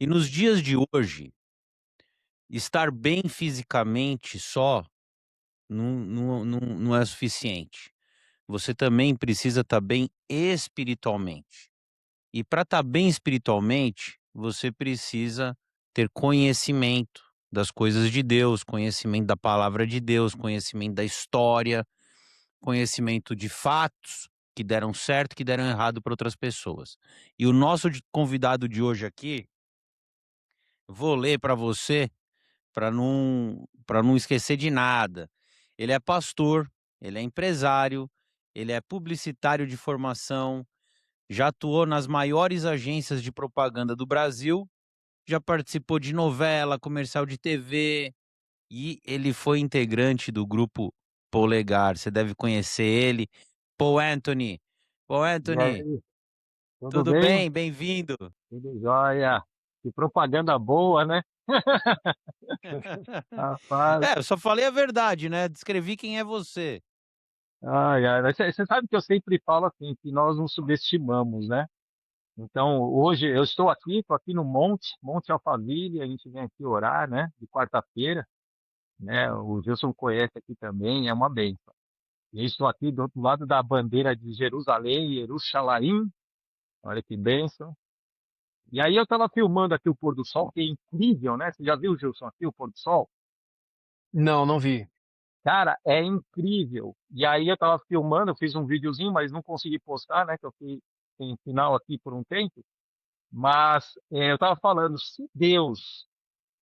E nos dias de hoje, estar bem fisicamente só não é suficiente. Você também precisa estar bem espiritualmente. E para estar bem espiritualmente, você precisa ter conhecimento das coisas de Deus, conhecimento da palavra de Deus, conhecimento da história, conhecimento de fatos que deram certo, que deram errado para outras pessoas. E o nosso convidado de hoje aqui, vou ler para você para não esquecer de nada. Ele é pastor, ele é empresário, ele é publicitário de formação, já atuou nas maiores agências de propaganda do Brasil, já participou de novela, comercial de TV e ele foi integrante do grupo Polegar. Você deve conhecer ele, Paul Anthony. Paul E Anthony, aí, tudo tudo bem? bem? Bem-vindo. Tudo jóia. Que propaganda boa, né? Rapaz, É, eu só falei a verdade, né? Descrevi quem é você. ai, ai, você sabe que eu sempre falo assim, que nós nos subestimamos, né? Então, hoje eu estou aqui no Monte Alphaville, a gente vem aqui orar, né? De quarta-feira, né? O Gilson conhece aqui também, é uma bênção. E eu estou aqui do outro lado da bandeira de Jerusalém, Jerusalém, olha que bênção. E aí eu estava filmando aqui o pôr do sol, que é incrível, né? Você já viu, Gilson, aqui o pôr do sol? Não, não vi. Cara, é incrível. E aí eu tava filmando, eu fiz um videozinho, mas não consegui postar, né? Que eu fiquei sem final aqui por um tempo. Mas eu tava falando, se Deus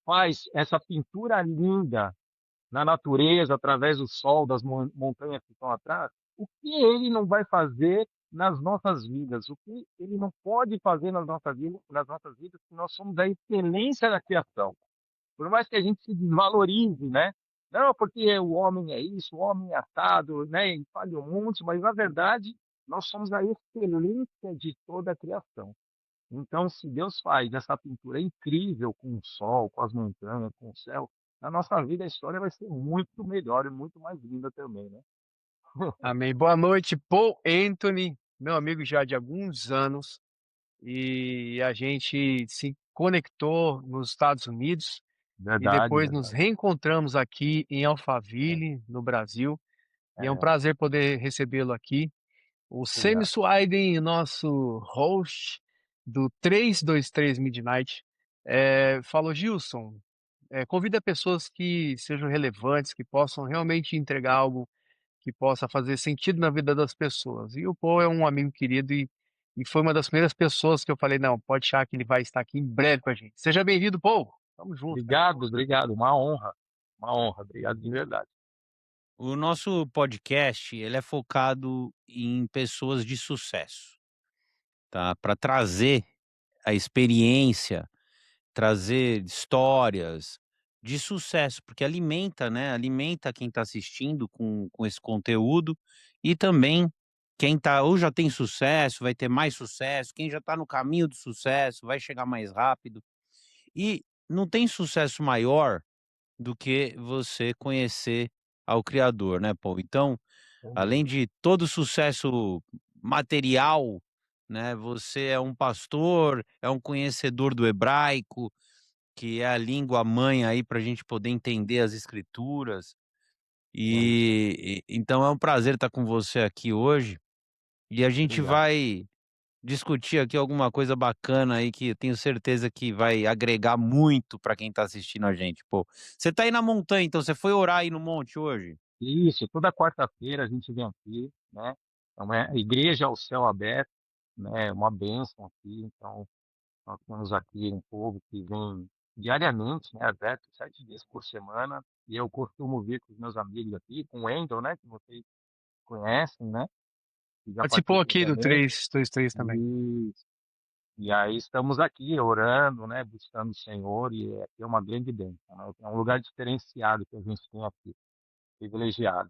faz essa pintura linda na natureza, através do sol, das montanhas que estão atrás, o que ele não vai fazer nas nossas vidas? O que ele não pode fazer nas nossas vidas, que nós somos a excelência da criação. Por mais que a gente se desvalorize, né? Não, porque o homem é isso, o homem é assado, né? E fale um monte, mas na verdade nós somos a excelência de toda a criação. Então, se Deus faz essa pintura incrível com o sol, com as montanhas, com o céu, na nossa vida a história vai ser muito melhor e muito mais linda também, né? Amém. Boa noite, Paul Anthony, meu amigo já de alguns anos, e a gente se conectou nos Estados Unidos e Verdade, depois nos verdade. reencontramos aqui em Alphaville, no Brasil, e é um É, prazer poder recebê-lo aqui. O Semi obrigado. Swiden, nosso host do 323 Midnight, falou: Gilson, convida pessoas que sejam relevantes, que possam realmente entregar algo que possa fazer sentido na vida das pessoas. E o Paul é um amigo querido e foi uma das primeiras pessoas que eu falei, não, pode achar que ele vai estar aqui em breve com a gente. Seja bem-vindo, Paul. Tamo junto, cara. Obrigado, obrigado. Uma honra. Uma honra. Obrigado de verdade. O nosso podcast, ele é focado em pessoas de sucesso, tá? Para trazer a experiência, trazer histórias de sucesso, porque alimenta, né? Alimenta quem está assistindo com esse conteúdo e também quem tá ou já tem sucesso, vai ter mais sucesso, quem já está no caminho do sucesso, vai chegar mais rápido. E não tem sucesso maior do que você conhecer ao criador, né, Paul? Então, Sem além dúvida. de todo o sucesso material, né, você é um pastor, é um conhecedor do hebraico, que é a língua mãe aí para a gente poder entender as escrituras. É isso. Então é um prazer estar com você aqui hoje, e a gente Obrigado. vai discutir aqui alguma coisa bacana aí que eu tenho certeza que vai agregar muito para quem está assistindo a gente, pô. Você tá aí na montanha, então você foi orar aí no monte hoje? Isso, toda quarta-feira a gente vem aqui, né? É uma igreja ao céu aberto, né? É uma bênção aqui. Então, nós temos aqui um povo que vem diariamente, né? Aberto 7 dias por semana. E eu costumo vir com os meus amigos aqui, com o Wendel, né? Que vocês conhecem, né? Que já Participou participou aqui do também. 323 também. E, e aí estamos aqui orando, né? Buscando o Senhor. E aqui é uma grande bênção, né? É um lugar diferenciado que a gente tem aqui, privilegiado.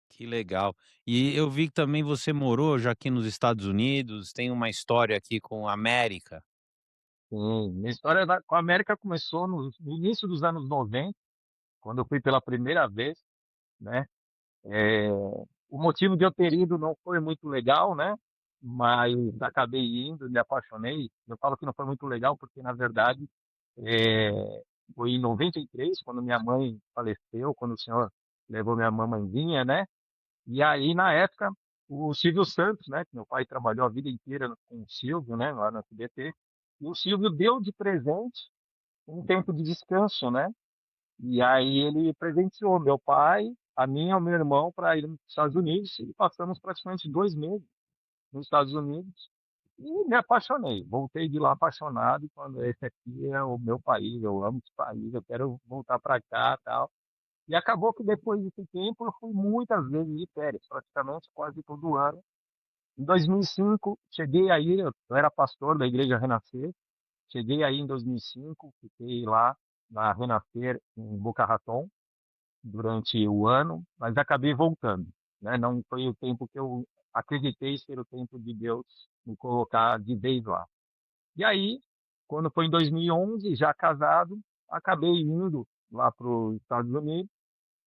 Que legal. E eu vi que também você morou já aqui nos Estados Unidos, tem uma história aqui com a América. Sim, minha história com a América começou no início dos anos 90, quando eu fui pela primeira vez, né? O motivo de eu ter ido não foi muito legal, né? mas acabei indo, me apaixonei. Eu falo que não foi muito legal, porque na verdade é, foi em 93, quando minha mãe faleceu, quando o senhor levou minha mamãezinha, né? E aí, na época, o Silvio Santos, né? Que meu pai trabalhou a vida inteira com o Silvio, né? Lá no SBT. E o Silvio deu de presente um tempo de descanso, né? E aí ele presenteou meu pai, a mim e ao meu irmão para ir nos Estados Unidos e passamos praticamente 2 meses nos Estados Unidos e me apaixonei. Voltei de lá apaixonado, quando esse aqui é o meu país, eu amo esse país, eu quero voltar para cá, tal. E acabou que depois desse tempo eu fui muitas vezes de férias, praticamente quase todo ano. Em 2005, cheguei aí, eu era pastor da Igreja Renascer, cheguei aí em 2005, fiquei lá na Renascer em Boca Raton durante o ano, mas acabei voltando, né? Não foi o tempo que eu acreditei ser o tempo de Deus me colocar de vez lá. E aí, quando foi em 2011, já casado, acabei indo lá para os Estados Unidos.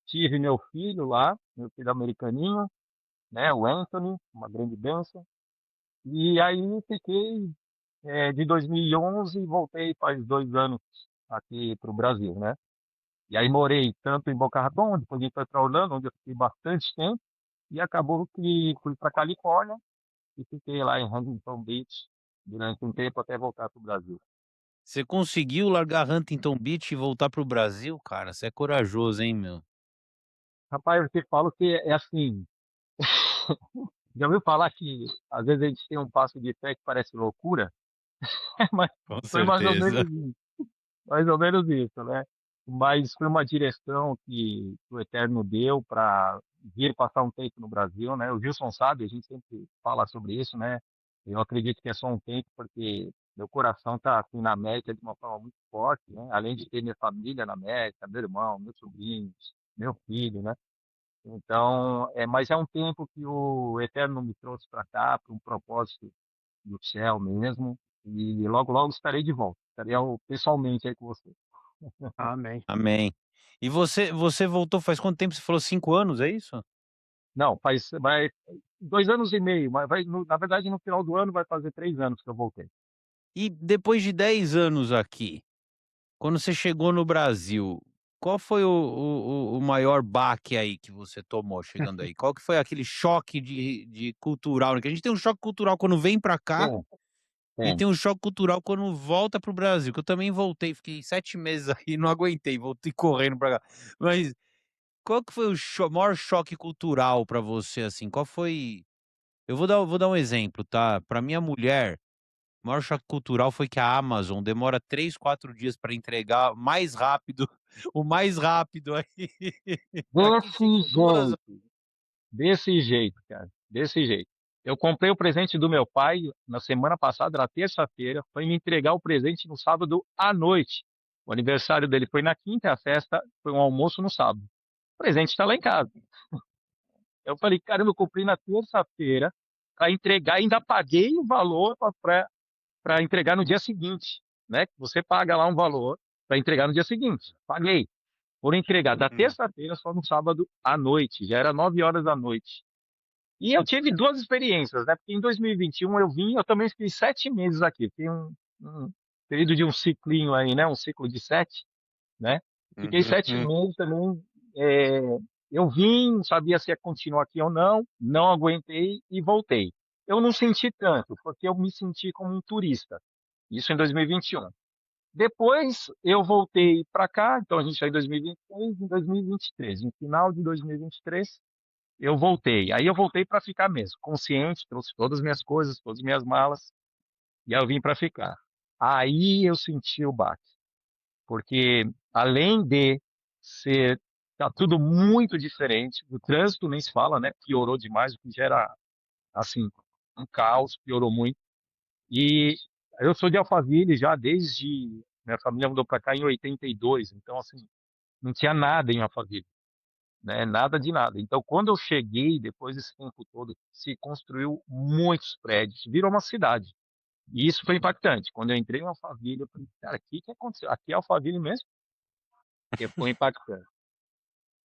Tive meu filho lá, meu filho americaninho, né, o Anthony, uma grande bênção. E aí fiquei de 2011 e voltei faz 2 anos aqui para o Brasil, né? E aí morei tanto em Boca Raton, depois vim para Orlando, onde eu fiquei bastante tempo, e acabou que fui para Califórnia e fiquei lá em Huntington Beach durante um tempo até voltar para o Brasil. Você conseguiu largar Huntington Beach e voltar para o Brasil, cara? Você é corajoso, hein, meu? Rapaz, eu te falo que é assim, já ouviu falar que às vezes a gente tem um passo de fé que parece loucura? Mas Com foi certeza. mais ou menos isso, né? Mas foi uma direção que o Eterno deu para vir passar um tempo no Brasil, né? O Gilson sabe, a gente sempre fala sobre isso, né? Eu acredito que é só um tempo, porque meu coração está assim, na América de uma forma muito forte, né? Além de ter minha família na América, meu irmão, meus sobrinhos, meu filho, né? Então, mas é um tempo que o Eterno me trouxe para cá, para um propósito do céu mesmo, e logo, logo estarei de volta. Estarei pessoalmente aí com você. Amém. Amém. E você voltou faz quanto tempo? Você falou 5 anos, é isso? Não, vai 2 anos e meio, mas na verdade no final do ano vai fazer 3 anos que eu voltei. E depois de 10 anos aqui, quando você chegou no Brasil, qual foi o maior baque aí que você tomou chegando aí? Qual que foi aquele choque de cultural, né, que a gente tem um choque cultural quando vem pra cá, Tem, e tem. tem um choque cultural quando volta para o Brasil, que eu também voltei, fiquei 7 meses aí e não aguentei, voltei correndo pra cá. Mas qual que foi o maior choque cultural pra você, assim? Qual foi eu vou dar um exemplo, tá? Pra minha mulher, o maior choque cultural foi que a Amazon demora 3, 4 dias pra entregar mais rápido, o mais rápido aí. Aqui chega Desse em 2 horas. jeito, desse jeito, cara, desse jeito. Eu comprei o presente do meu pai na semana passada, na terça-feira, foi me entregar o presente no sábado à noite. O aniversário dele foi na quinta, a festa foi um almoço no sábado. O presente está lá em casa. Eu falei, caramba, eu comprei na terça-feira para entregar, ainda paguei o valor para entregar no dia seguinte, né? Você paga lá um valor para entregar no dia seguinte. Paguei. Por entregar da Uhum. terça-feira só no sábado à noite. Já era 9 horas da noite. E eu tive duas experiências, né? Porque em 2021 eu vim, eu também fiquei 7 meses aqui. Fiquei um período de um ciclinho aí, né? Um ciclo de 7, né? Fiquei Uhum, 7 meses também. é, eu vim, não sabia se ia continuar aqui ou não, não aguentei e voltei. Eu não senti tanto, porque eu me senti como um turista. Isso em 2021. Depois eu voltei para cá, então a gente está em 2023, em 2023, no final de 2023, eu voltei. Aí eu voltei para ficar mesmo, consciente, trouxe todas as minhas coisas, todas as minhas malas, e aí eu vim para ficar. Aí eu senti o baque, porque além de ser tá tudo muito diferente, o trânsito nem se fala, né? Piorou demais, o que já era assim um caos, piorou muito. E eu sou de Alphaville já desde minha família mudou para cá em 82, então assim, não tinha nada em Alphaville, né? Nada de nada. Então quando eu cheguei, depois desse tempo todo, se construiu muitos prédios, virou uma cidade. E isso foi impactante. Quando eu entrei em Alphaville, eu falei, cara, o que que aconteceu? Aqui é Alphaville mesmo? Que foi impactante.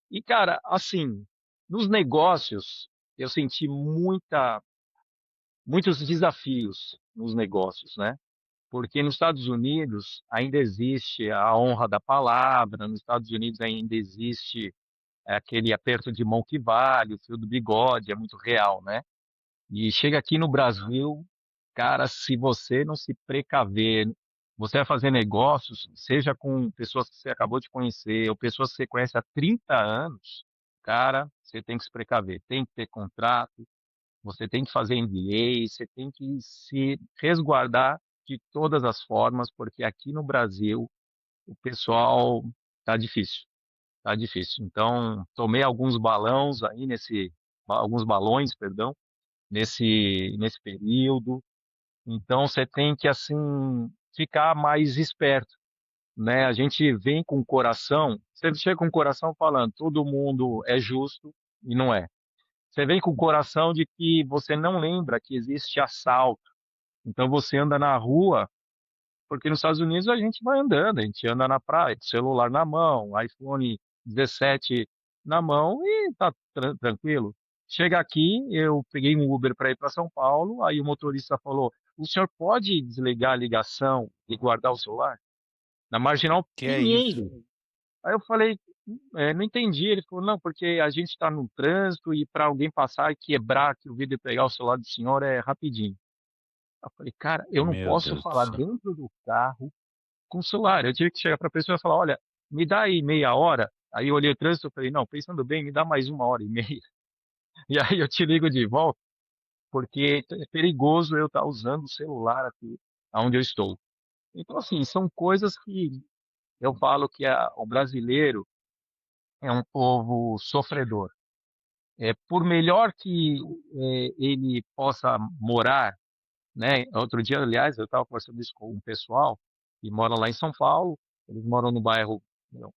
E cara, assim, nos negócios eu senti muita muitos desafios nos negócios, né? Porque nos Estados Unidos ainda existe a honra da palavra, nos Estados Unidos ainda existe aquele aperto de mão que vale, o fio do bigode, é muito real, né? E chega aqui no Brasil, cara, se você não se precaver, você vai fazer negócios, seja com pessoas que você acabou de conhecer ou pessoas que você conhece há 30 anos, cara, você tem que se precaver, tem que ter contrato, você tem que fazer NDA, você tem que se resguardar de todas as formas, porque aqui no Brasil o pessoal tá difícil, tá difícil. Então, tomei alguns balões, perdão, nesse período. Então, você tem que assim ficar mais esperto, né? A gente vem com o coração, você chega com o coração falando, todo mundo é justo e não é. Você vem com o coração de que você não lembra que existe assalto. Então você anda na rua, porque nos Estados Unidos a gente vai andando, a gente anda na praia, celular na mão, iPhone 17 na mão e tá tranquilo. Chega aqui, eu peguei um Uber para ir para São Paulo, aí o motorista falou: "O senhor pode desligar a ligação e guardar o celular?" Na Marginal Que é isso? Pinheiro. Aí eu falei, não entendi. Ele falou, não, porque a gente está no trânsito e para alguém passar e quebrar aqui o vidro e pegar o celular do senhor é rapidinho. Eu falei, cara, eu não Meu posso Deus do falar céu. dentro do carro com o celular. Eu tive que chegar para a pessoa e falar, olha, me dá aí meia hora. Aí eu olhei o trânsito e falei, não, pensando bem, me dá mais 1 hora e meia. E aí eu te ligo de volta, porque é perigoso eu estar usando o celular aqui onde eu estou. Então, assim, são coisas que eu falo que o brasileiro é um povo sofredor. Por melhor que ele possa morar, né? Outro dia, aliás, eu estava conversando isso com um pessoal que mora lá em São Paulo. Eles moram no bairro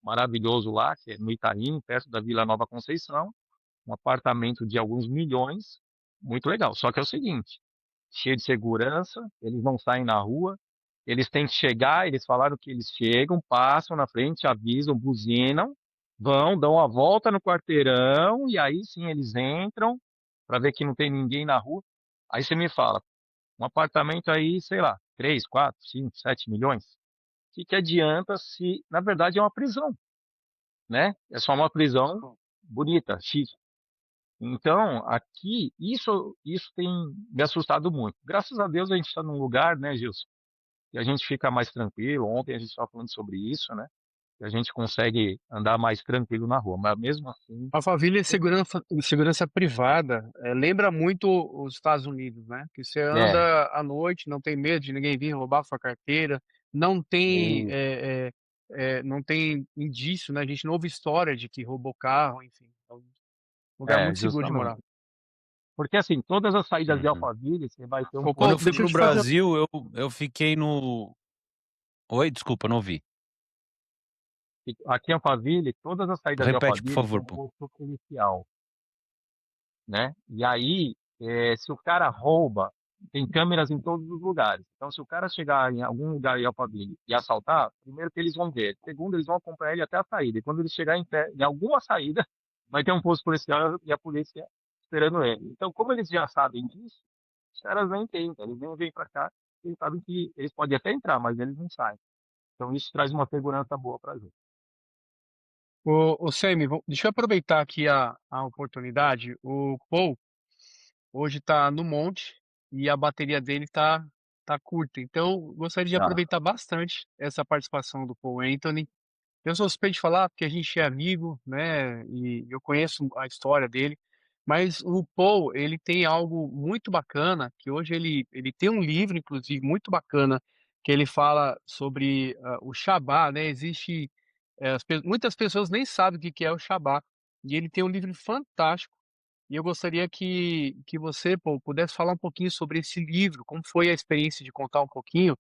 maravilhoso lá, que é no Itaim, perto da Vila Nova Conceição, um apartamento de alguns milhões, muito legal. Só que é o seguinte, cheio de segurança, eles não saem na rua, eles têm que chegar, eles falaram que eles chegam, passam na frente, avisam, buzinam, vão, dão a volta no quarteirão e aí sim eles entram para ver que não tem ninguém na rua. Aí você me fala, um apartamento aí, sei lá, 3, 4, 5, 7 milhões. O que que adianta se, na verdade, é uma prisão, né? É só uma prisão bonita, X. Então, aqui, isso tem me assustado muito. Graças a Deus a gente está num lugar, né, Gilson, que a gente fica mais tranquilo. Ontem a gente estava falando sobre isso, né? Que a gente consegue andar mais tranquilo na rua, mas mesmo assim, Alphaville é segurança privada, lembra muito os Estados Unidos, né? Que você é, anda à noite, não tem medo de ninguém vir roubar sua carteira, não tem, é, não tem indício, né? A gente não ouve história de que roubou carro, enfim. É um lugar é, muito seguro de morar. justamente. Porque assim, todas as saídas de Uhum. Alphaville, você vai ter um Ô, Quando posto eu Paul, fui deixa para eu o te fazer. Brasil, eu fiquei no oi, desculpa, não ouvi. aqui em Alphaville, todas as saídas de Repete, por Alphaville tem favor, um pô. posto policial, né? E aí, se o cara rouba, tem câmeras em todos os lugares. Então, se o cara chegar em algum lugar em Alphaville e assaltar, primeiro que eles vão ver, segundo eles vão acompanhar ele até a saída. E quando ele chegar em alguma saída, vai ter um posto policial e a polícia esperando ele. Então, como eles já sabem disso, os caras nem tentam, eles nem vêm para cá, eles sabem que eles podem até entrar, mas eles não saem. Então, isso traz uma segurança boa para a gente. Ô, Semi, deixa eu aproveitar aqui a oportunidade. O Paul hoje está no monte e a bateria dele tá curta. Então, gostaria de Tá. aproveitar bastante essa participação do Paul Anthony. Eu sou suspeito de falar porque a gente é amigo, né? E eu conheço a história dele. Mas o Paul, ele tem algo muito bacana, que hoje ele tem um livro, inclusive, muito bacana, que ele fala sobre o Shabá, né? Existe, muitas pessoas nem sabem o que que é o Shabá. E ele tem um livro fantástico e eu gostaria que você, pô, pudesse falar um pouquinho sobre esse livro, como foi a experiência de contar um pouquinho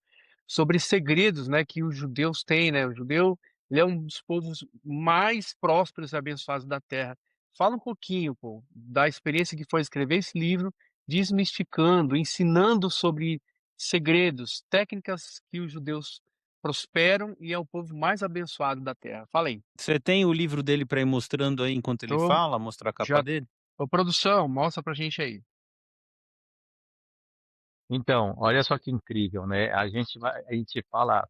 sobre segredos, né, que os judeus têm, né? O judeu, ele é um dos povos mais prósperos e abençoados da terra. Fala um pouquinho, pô, da experiência que foi escrever esse livro, desmistificando, ensinando sobre segredos, técnicas que os judeus prosperam e é o povo mais abençoado da terra. Fala aí. Você tem o livro dele para ir mostrando aí enquanto ele Tô, fala, mostrar a capa já, dele? ô, produção, mostra pra gente aí. Então, olha só que incrível, né? A gente fala,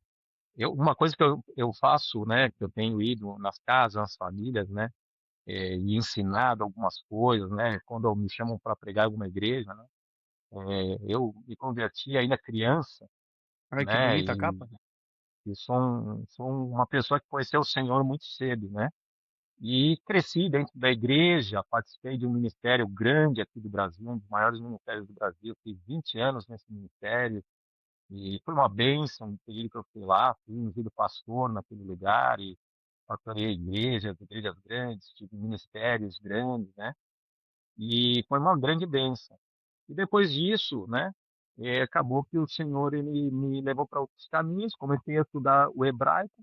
uma coisa que eu faço, né? Que eu tenho ido nas casas, nas famílias, né? E ensinado algumas coisas, né? Quando me chamam para pregar em alguma igreja, né? Eu me converti ainda criança, Ai, que né? bonita a capa. E sou uma pessoa que conheceu o Senhor muito cedo, né? E cresci dentro da igreja, participei de um ministério grande aqui do Brasil, um dos maiores ministérios do Brasil, fiz 20 anos nesse ministério, e foi uma bênção o período que eu fui lá, fui ungido pastor naquele lugar, e pastorei igrejas grandes, tive ministérios grandes, né? E foi uma grande bênção. E depois disso, né, acabou que o Senhor ele me levou para outros caminhos, comecei a estudar o hebraico,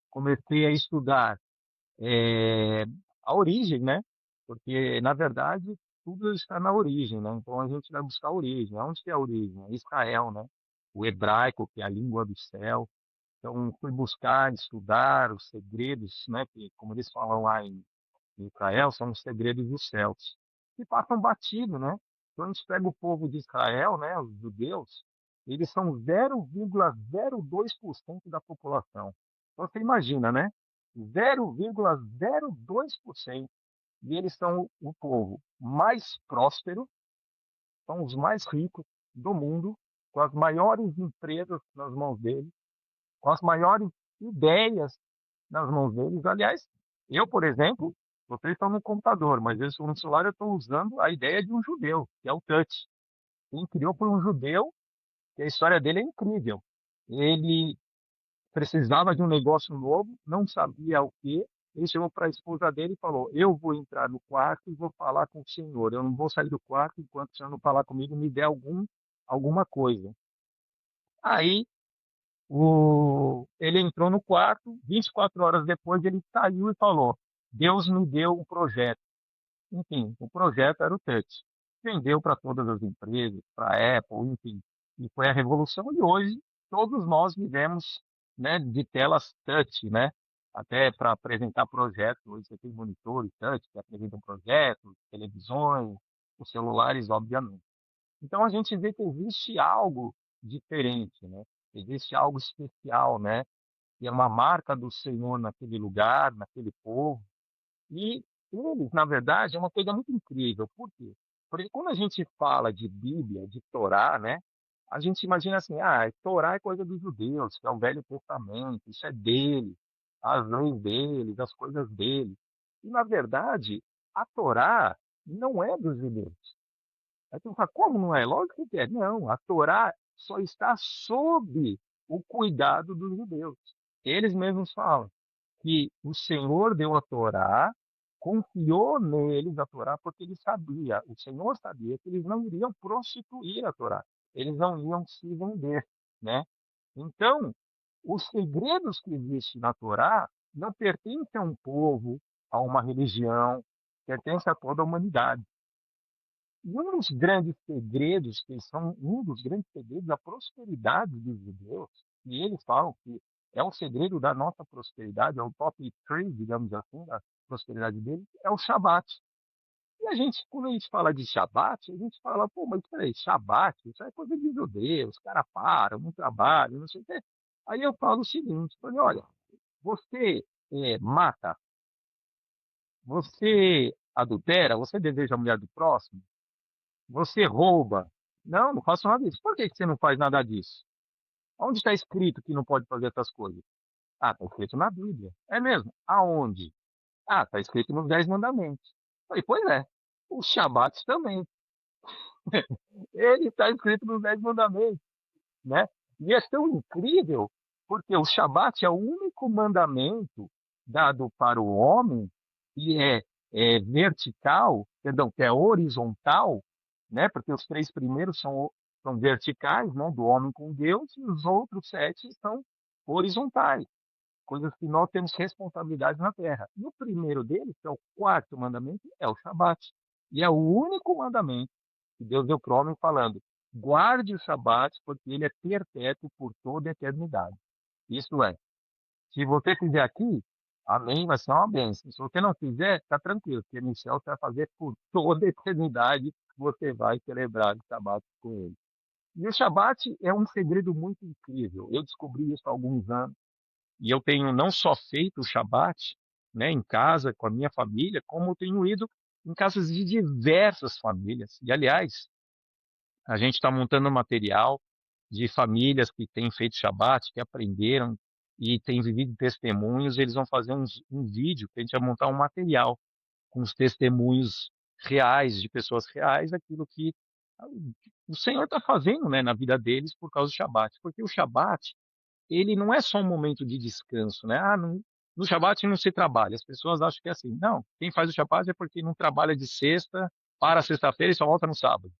comecei a estudar eh, a origem, né? Porque, na verdade, tudo está na origem, né? Então a gente vai buscar a origem. Onde que é a origem? É Israel, né? O hebraico, que é a língua do céu. Então fui buscar, estudar os segredos, né? Que, como eles falam lá em Israel, são os segredos dos céus. Que passam batido, né? Quando a gente pega o povo de Israel, né? Os judeus, eles são 0,02% da população. Então você imagina, né? 0,02%. E eles são o povo mais próspero, são os mais ricos do mundo, com as maiores empresas nas mãos deles, com as maiores ideias nas mãos deles. Aliás, eu, por exemplo, vocês estão no computador, mas eu estou no celular, eu estou usando a ideia de um judeu, que é o Touch. Quem criou foi um judeu, que a história dele é incrível. Ele precisava de um negócio novo, não sabia o quê. Ele chegou para a esposa dele e falou: Eu vou entrar no quarto e vou falar com o senhor. Eu não vou sair do quarto enquanto o senhor não falar comigo, me der alguma coisa. Aí ele entrou no quarto, 24 horas depois ele saiu e falou: Deus me deu um projeto. Enfim, o projeto era o Touch. Vendeu para todas as empresas, para a Apple, enfim, e foi a revolução. E hoje todos nós vivemos, né, de telas touch, né? Até para apresentar projetos, hoje você tem monitores touch que apresentam projetos, televisões, os celulares, obviamente. Então a gente vê que existe algo diferente, né? Existe algo especial, né? Que é uma marca do Senhor naquele lugar, naquele povo. E eles, na verdade, é uma coisa muito incrível. Por quê? Porque quando a gente fala de Bíblia, de Torá, né? A gente imagina assim, Torá é coisa dos judeus, que é o Velho Testamento, isso é deles, as leis deles, as coisas deles. E, na verdade, a Torá não é dos judeus. Aí tu fala, como não é? Lógico que é. Não, a Torá só está sob o cuidado dos judeus. Eles mesmos falam que o Senhor deu a Torá, confiou neles a Torá, porque ele sabia, o Senhor sabia que eles não iriam prostituir a Torá, eles não iam se vender, né? Então, os segredos que existem na Torá não pertencem a um povo, a uma religião, pertencem a toda a humanidade. E um dos grandes segredos, que são um dos grandes segredos da prosperidade dos judeus, e eles falam que é o segredo da nossa prosperidade, é o top 3, digamos assim, da prosperidade deles, é o Shabat. E a gente, quando a gente fala de Shabat, a gente fala, pô, mas peraí, Shabat, isso é coisa de judeus, os caras param, não trabalham, não sei o quê. Aí eu falo o seguinte, falei, olha, você mata, você adultera, você deseja a mulher do próximo, você rouba. Não, não faço nada disso. Por que que você não faz nada disso? Onde está escrito que não pode fazer essas coisas? Ah, está escrito na Bíblia. É mesmo? Aonde? Ah, está escrito nos 10 mandamentos. Falei, pois é. Os Shabat também. Ele está escrito nos 10 mandamentos, né? E é tão incrível, porque o Shabat é o único mandamento dado para o homem que é vertical, perdão, que é horizontal, né? Porque os três primeiros são verticais, né? Do homem com Deus, e os outros sete são horizontais, coisas que nós temos responsabilidade na terra. E o primeiro deles, que é o quarto mandamento, é o Shabat. E é o único mandamento que Deus deu para o homem falando: guarde o Shabat, porque ele é perpétuo por toda a eternidade. Isso é, se você fizer aqui, amém, vai ser uma bênção. Se você não fizer, está tranquilo, porque no céu você vai fazer por toda a eternidade, você vai celebrar o Shabat com ele. E o Shabat é um segredo muito incrível. Eu descobri isso há alguns anos. E eu tenho não só feito o Shabat, né, em casa, com a minha família, como eu tenho ido em casas de diversas famílias. E, aliás, a gente está montando um material de famílias que têm feito Shabat, que aprenderam e têm vivido testemunhos. Eles vão fazer um vídeo que a gente vai montar um material com os testemunhos reais, de pessoas reais, daquilo que o Senhor está fazendo, né, na vida deles por causa do Shabat. Porque o Shabat, ele não é só um momento de descanso, né? No Shabat não se trabalha. As pessoas acham que é assim. Não, quem faz o Shabat é porque não trabalha de sexta para sexta-feira e só volta no sábado.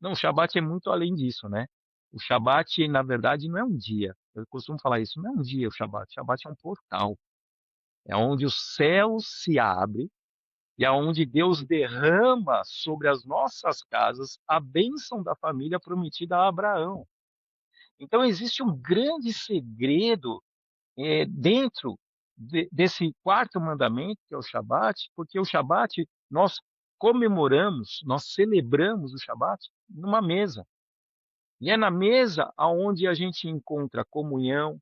Não, o Shabat é muito além disso, né? O Shabat, na verdade, não é um dia. Eu costumo falar isso, não é um dia o Shabat. O Shabat é um portal. É onde o céu se abre e é onde Deus derrama sobre as nossas casas a bênção da família prometida a Abraão. Então, existe um grande segredo dentro desse quarto mandamento, que é o Shabat, porque o Shabat, nós comemoramos, nós celebramos o Shabat numa mesa. E é na mesa aonde a gente encontra comunhão,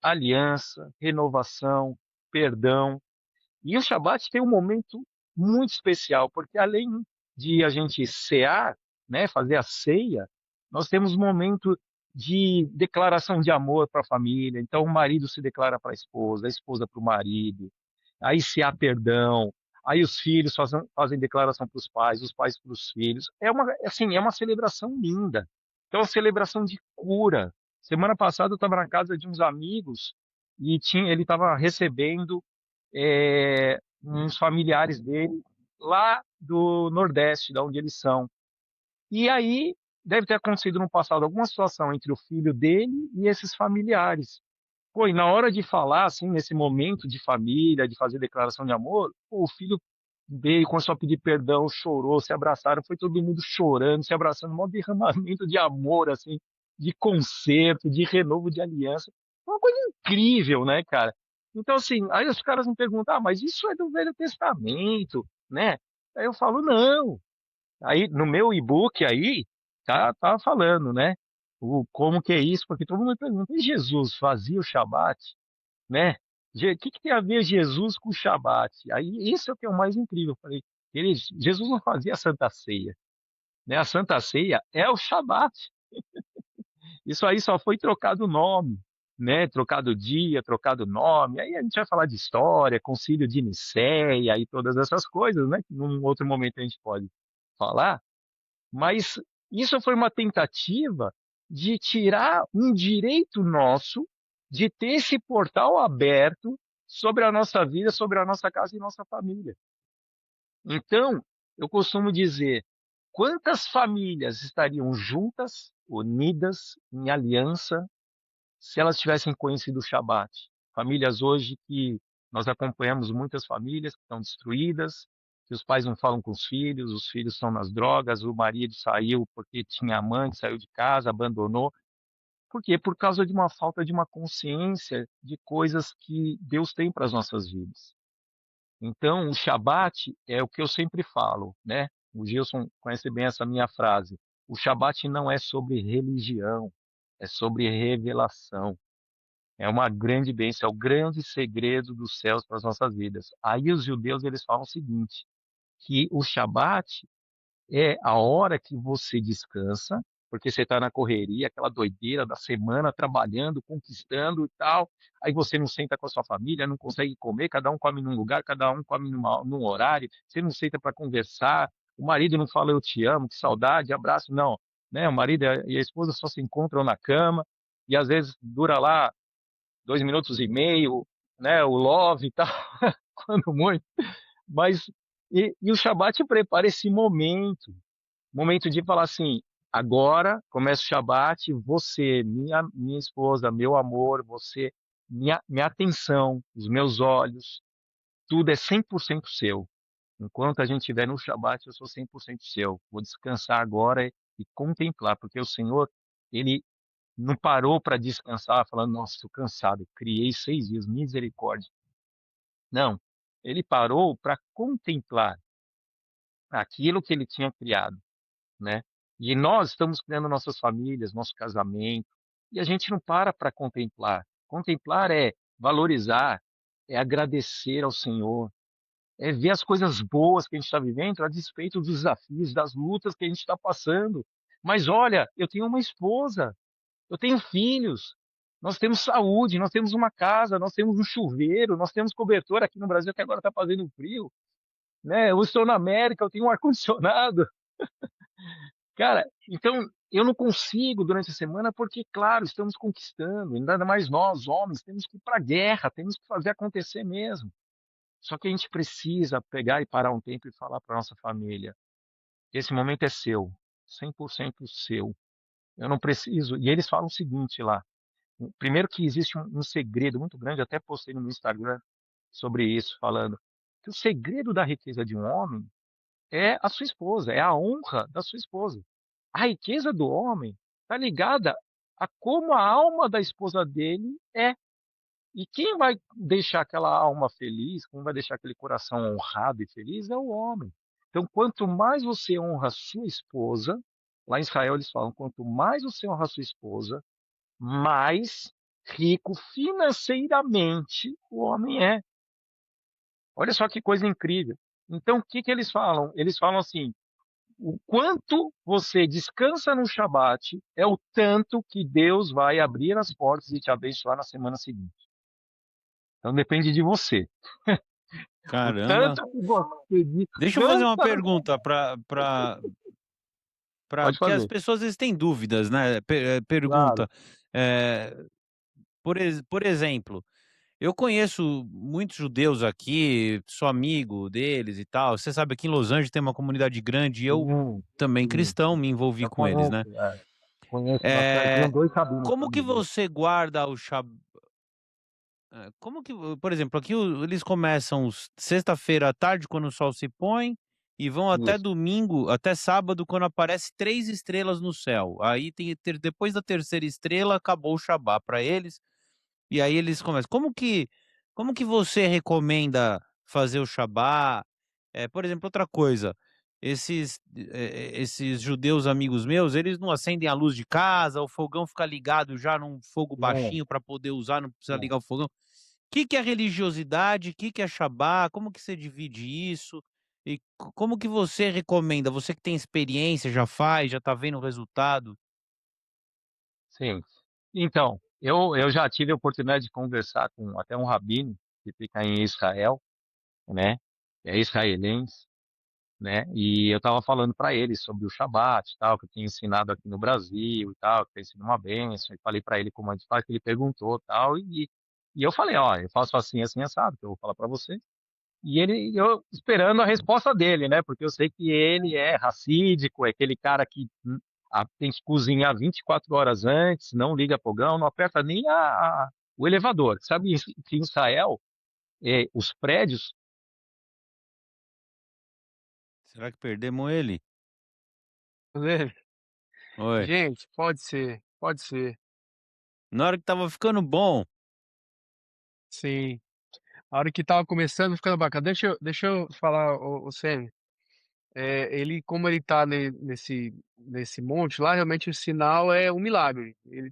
aliança, renovação, perdão. E o Shabat tem um momento muito especial, porque além de a gente cear, né, fazer a ceia, nós temos um momento de declaração de amor para a família. Então, o marido se declara para a esposa para o marido. Aí se há perdão. Aí os filhos fazem declaração para os pais para os filhos. Assim, é uma celebração linda. Então, é uma celebração de cura. Semana passada eu estava na casa de uns amigos e ele estava recebendo uns familiares dele lá do Nordeste, da onde eles são. E aí deve ter acontecido no passado alguma situação entre o filho dele e esses familiares. Pô, e na hora de falar, assim, nesse momento de família, de fazer declaração de amor, pô, o filho veio, começou a pedir perdão, chorou, se abraçaram, foi todo mundo chorando, se abraçando, um derramamento de amor, assim, de conserto, de renovo de aliança. Uma coisa incrível, né, cara? Então, assim, aí os caras me perguntam, mas isso é do Velho Testamento, né? Aí eu falo, não. Aí, no meu e-book aí, tá falando, né? Como que é isso? Porque todo mundo me pergunta, e Jesus fazia o Shabat, né? O que tem a ver Jesus com o Shabat? Aí, isso é o que é o mais incrível. Eu falei, Jesus não fazia a Santa Ceia, né? A Santa Ceia é o Shabat. Isso aí só foi trocado o nome, né? Trocado o dia, trocado o nome. Aí a gente vai falar de história, Concílio de Nicéia e todas essas coisas, né? Que num outro momento a gente pode falar. Mas isso foi uma tentativa de tirar um direito nosso de ter esse portal aberto sobre a nossa vida, sobre a nossa casa e nossa família. Então, eu costumo dizer, quantas famílias estariam juntas, unidas, em aliança, se elas tivessem conhecido o Shabat? Famílias hoje que nós acompanhamos muitas famílias que estão destruídas, que os pais não falam com os filhos estão nas drogas, o marido saiu porque tinha amante, saiu de casa, abandonou. Por quê? Por causa de uma falta de uma consciência de coisas que Deus tem para as nossas vidas. Então, o Shabat é o que eu sempre falo, né? O Gilson conhece bem essa minha frase. O Shabat não é sobre religião, é sobre revelação. É uma grande bênção, é o grande segredo dos céus para as nossas vidas. Aí os judeus eles falam o seguinte, que o Shabat é a hora que você descansa, porque você está na correria, aquela doideira da semana, trabalhando, conquistando e tal. Aí você não senta com a sua família, não consegue comer, cada um come num lugar, cada um come num horário, você não senta para conversar, o marido não fala eu te amo, que saudade, abraço, não. Né? O marido e a esposa só se encontram na cama, e às vezes dura lá 2 minutos e meio, né? O love e tal, quando muito. Mas e o Shabat prepara esse momento de falar assim, agora começa o Shabat, você, minha esposa, meu amor, você, minha atenção, os meus olhos, tudo é 100% seu. Enquanto a gente estiver no Shabat, eu sou 100% seu. Vou descansar agora e contemplar, porque o Senhor, ele não parou para descansar, falando, nossa, estou cansado, criei 6 dias, misericórdia. Não, ele parou para contemplar aquilo que ele tinha criado, né? E nós estamos criando nossas famílias, nosso casamento, e a gente não para contemplar. Contemplar é valorizar, é agradecer ao Senhor, é ver as coisas boas que a gente está vivendo, a despeito dos desafios, das lutas que a gente está passando. Mas olha, eu tenho uma esposa, eu tenho filhos, nós temos saúde, nós temos uma casa, nós temos um chuveiro, nós temos cobertor aqui no Brasil que agora está fazendo frio, né? Eu estou na América, eu tenho um ar-condicionado. Cara, então eu não consigo durante a semana porque, claro, estamos conquistando, ainda mais nós, homens, temos que ir para a guerra, temos que fazer acontecer mesmo. Só que a gente precisa pegar e parar um tempo e falar para nossa família: esse momento é seu, 100% seu. Eu não preciso. E eles falam o seguinte lá: primeiro que existe um segredo muito grande, até postei no meu Instagram sobre isso, falando que o segredo da riqueza de um homem é a sua esposa, é a honra da sua esposa. A riqueza do homem está ligada a como a alma da esposa dele é. E quem vai deixar aquela alma feliz, quem vai deixar aquele coração honrado e feliz é o homem. Então, quanto mais você honra a sua esposa, lá em Israel eles falam, quanto mais você honra a sua esposa, mais rico financeiramente o homem é. Olha só que coisa incrível. Então, o que que eles falam? Eles falam assim: o quanto você descansa no Shabat é o tanto que Deus vai abrir as portas e te abençoar na semana seguinte. Então depende de você. O Caramba. tanto que você Deixa eu fazer uma descansa. pergunta para Pode porque as fazer. pessoas às vezes têm dúvidas, né. Claro. Pergunta, eh, por exemplo, eu conheço muitos judeus aqui, sou amigo deles e tal. Você sabe, aqui em Los Angeles tem uma comunidade grande e eu Sim, também sim, cristão, sim. me envolvi Eu com eles, conheço, né. conheço bastante. Eu tenho Eh, 2 rabinos como que amigos. você guarda o como que por exemplo, aqui eles começam sexta-feira à tarde, quando o sol se põe, e vão até Isso. domingo, até sábado, quando aparece 3 estrelas no céu. Aí tem depois da terceira estrela, acabou o Shabá para eles, e aí eles começam. Como que você recomenda fazer o Shabá? Por exemplo, outra coisa, esses judeus amigos meus, eles não acendem a luz de casa, o fogão fica ligado já num fogo Sim, baixinho para poder usar, não precisa sim. ligar o fogão. Que é religiosidade? Que é Shabá? Como que você divide isso? E como que você recomenda? Você que tem experiência, já faz, já tá vendo o resultado? Sim. Então, eu já tive a oportunidade de conversar com até um rabino que fica em Israel, né, é israelense, né, e eu estava falando para ele sobre o Shabat e tal, que eu tinha ensinado aqui no Brasil e tal, que tem sido uma bênção, e falei para ele como a gente faz, que ele perguntou tal, e eu falei: "Ó, eu faço assim, assim, assado, que eu vou falar para você". E eu esperando a resposta dele, né? Porque eu sei que ele é racídico, é aquele cara que tem que cozinhar 24 horas antes, não liga fogão, não aperta nem o elevador. Sabe que em Israel, os prédios, Será que perdemos ele? Né? Oi. Gente, pode ser, pode ser. Na hora que estava ficando bom. Sim. A hora que estava começando, ficando bacana. Deixa eu falar, o Semi. Ele, como ele tá nesse monte lá, realmente o sinal é um milagre. Ele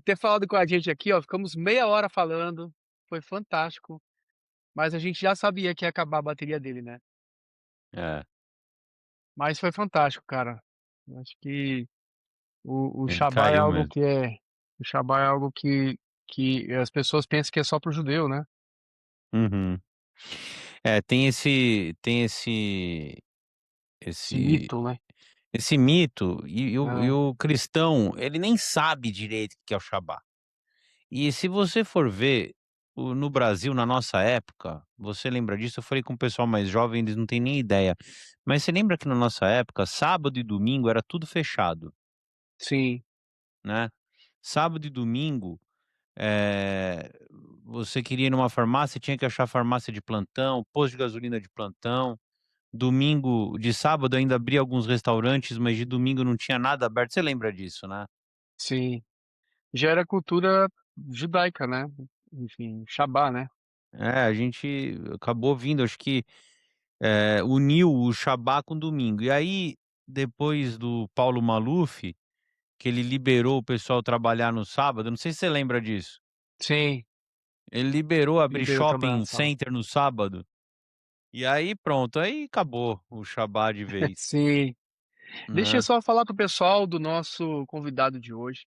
ter falado com a gente aqui, ó, ficamos meia hora falando, foi fantástico, mas a gente já sabia que ia acabar a bateria dele, né. É, Mas foi fantástico, cara. Eu acho que o ele Shabá é caiu algo mesmo. que é o Shabá é algo que as pessoas pensam que é só para o judeu, né. Uhum. Tem Esse esse mito, né. esse mito, e É, o cristão, ele nem sabe direito o que é o Shabá. E se você for ver, no Brasil, na nossa época, você lembra disso? Eu falei com o pessoal mais jovem, eles não têm nem ideia. Mas você lembra que na nossa época, sábado e domingo era tudo fechado, sim, né? Sábado e domingo, eh, você queria ir numa farmácia, tinha que achar farmácia de plantão, posto de gasolina de plantão. Domingo de sábado ainda abria alguns restaurantes, mas de domingo não tinha nada aberto. Você lembra disso, né? sim. Já era cultura judaica, né, enfim, Shabá, né. A gente acabou vindo, acho que uniu o Shabá com domingo. E aí, depois do Paulo Maluf, que ele liberou o pessoal trabalhar no sábado, não sei se você lembra disso. Sim, Ele liberou abrir liberou trabalhar shopping no sábado. center no sábado, e aí pronto, aí acabou o Shabbat de vez, Sim. Deixa eu né. só falar pro pessoal do nosso convidado de hoje,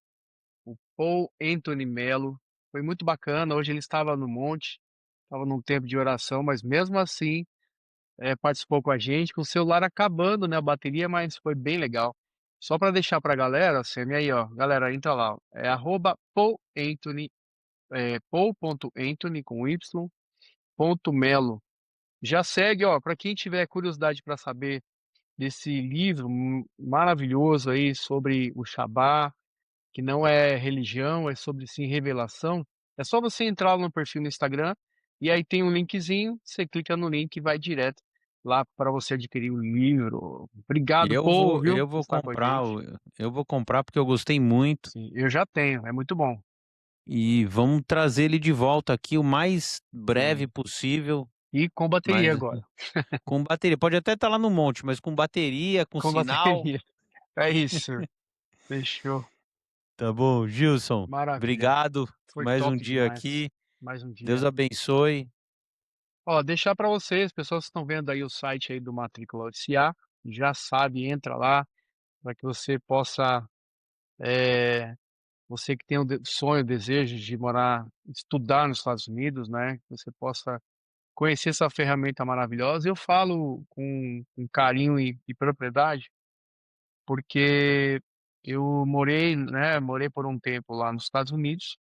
o Paul Anthony Mello. Foi muito bacana, hoje ele estava no monte, estava num tempo de oração, mas mesmo assim, participou com a gente, com o celular acabando, né, a bateria, mas foi bem legal. Só para deixar para a galera, Semi, aí ó, galera, entra lá, ó, é @Paul Anthony, Paul.Anthony com Y, ponto Melo. Já segue, ó, para quem tiver curiosidade para saber desse livro maravilhoso aí sobre o Shabá, que não é religião, é sobre sim revelação. É só você entrar no perfil no Instagram e aí tem um linkzinho, você clica no link e vai direto lá para você adquirir o livro. Obrigado, Paul, viu, Eu por vou estar com a comprar gente. o eu vou comprar porque eu gostei muito, Sim, eu já tenho, é muito bom. e vamos trazer ele de volta aqui o mais breve Sim. possível, E com bateria mas agora. com bateria. Pode até estar lá no monte, mas com bateria, com Com sinal. bateria. É isso. Fechou. Tá bom, Gilson, Maravilha. obrigado, Foi mais um top dia demais. aqui. Mais um Deus dia. abençoe. Ó, deixar para vocês, pessoas que estão vendo aí o site aí do Matrícula SA, já sabe, entra lá para que você possa, você que tem o sonho, o desejo de morar, estudar nos Estados Unidos, né? Que você possa conhecer essa ferramenta maravilhosa. Eu falo com carinho e propriedade, porque eu morei, né? Morei por um tempo lá nos Estados Unidos.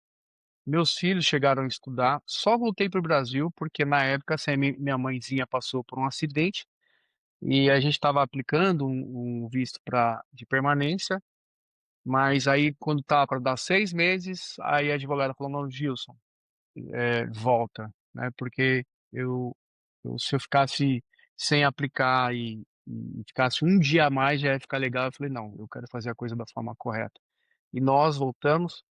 Meus filhos chegaram a estudar. Só voltei para o Brasil porque na época assim, minha mãezinha passou por um acidente e a gente estava aplicando um visto de permanência, mas aí quando estava para dar 6 meses, aí a advogada falou, não, Gilson, volta, né? Porque se eu ficasse sem aplicar e ficasse um dia a mais, já ia ficar legal. Eu falei, não, eu quero fazer a coisa da forma correta. E nós voltamos,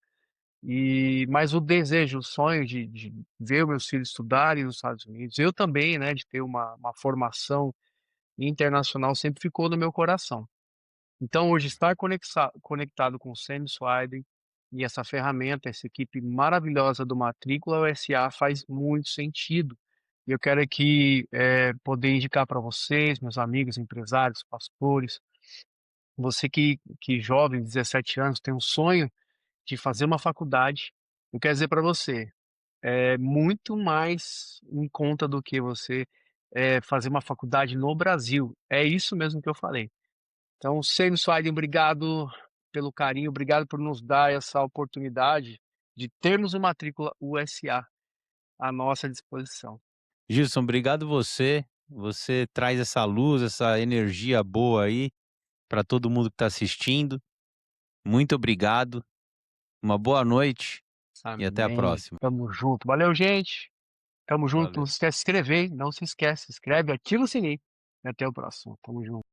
mas o desejo, o sonho de ver meus filhos estudarem nos Estados Unidos, eu também, né, de ter uma formação internacional sempre ficou no meu coração. Então, hoje, estar conectado com o Sam Swiden e essa ferramenta, essa equipe maravilhosa do Matrícula USA faz muito sentido. E eu quero aqui poder indicar para vocês, meus amigos, empresários, pastores, você que jovem, 17 anos, tem um sonho de fazer uma faculdade, eu quero dizer para você, é muito mais em conta do que você fazer uma faculdade no Brasil. É isso mesmo que eu falei. Então, Sam Swiden, obrigado pelo carinho, obrigado por nos dar essa oportunidade de termos uma matrícula USA à nossa disposição. Gilson, obrigado você. Você traz essa luz, essa energia boa aí para todo mundo que está assistindo. Muito obrigado. Uma boa noite e até a Amém. próxima. Tamo junto. Valeu, gente. Tamo junto. Não Valeu. se esquece de se inscrever, hein? Não se esquece. Se inscreve, ativa o sininho. E até o próximo. Tamo junto.